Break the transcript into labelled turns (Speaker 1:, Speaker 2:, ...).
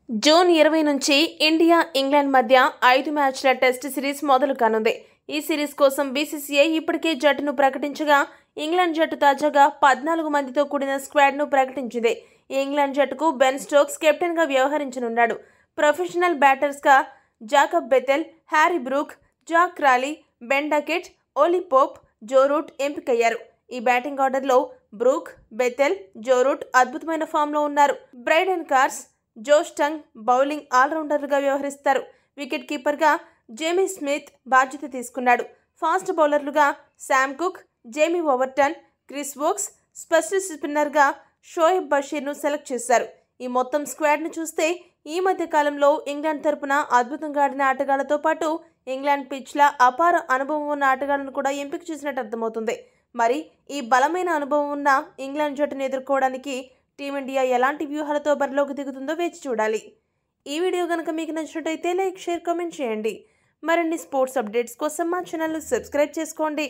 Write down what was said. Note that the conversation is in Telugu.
Speaker 1: జూన్ 20 నుంచి ఇండియా ఇంగ్లాండ్ మధ్య 5 మ్యాచ్ల టెస్ట్ సిరీస్ మొదలు కానుంది. ఈ సిరీస్ కోసం బీసీసీఐ ఇప్పటికే జట్టును ప్రకటించగా ఇంగ్లాండ్ జట్టు తాజాగా 14 మందితో కూడిన స్క్వాడ్ను ప్రకటించింది. ఈ ఇంగ్లాండ్ జట్టుకు బెన్ స్టోక్స్ కెప్టెన్గా వ్యవహరించనున్నాడు. ప్రొఫెషనల్ బ్యాటర్స్గా Jacob Bethell, Harry Brook, Zak Crawley, Ben Duckett, Ollie Pope, Joe Root ఎంపికయ్యారు. ఈ బ్యాటింగ్ ఆర్డర్లో బ్రూక్, బెథెల్, జో రూట్ అద్భుతమైన ఫామ్లో ఉన్నారు. Brydon Carse, Josh Tongue bowling ఆల్రౌండర్గా వ్యవహరిస్తారు. వికెట్ కీపర్గా జేమీ స్మిత్ బాధ్యత తీసుకున్నాడు. ఫాస్ట్ బౌలర్లుగా Sam Cook, Jamie Overton, Chris Woakes, special స్పిన్నర్గా షోయబ్ బషీర్ను సెలెక్ట్ చేశారు. ఈ మొత్తం స్క్వాడ్ను చూస్తే ఈ మధ్య కాలంలో ఇంగ్లాండ్ తరపున అద్భుతంగా ఆడిన ఆటగాళ్లతో పాటు ఇంగ్లాండ్ పిచ్ల అపార అనుభవం ఉన్న ఆటగాళ్లను కూడా ఎంపిక చేసినట్టు అర్థమవుతుంది. మరి ఈ బలమైన అనుభవం ఉన్న ఇంగ్లాండ్ జట్టును ఎదుర్కోవడానికి టీమిండియా ఎలాంటి వ్యూహాలతో బరిలోకి దిగుతుందో వేచి చూడాలి. ఈ వీడియో కనుక మీకు నచ్చినట్టయితే లైక్, షేర్, కామెంట్ చేయండి. మరిన్ని స్పోర్ట్స్ అప్డేట్స్ కోసం మా ఛానల్ను సబ్స్క్రైబ్ చేసుకోండి.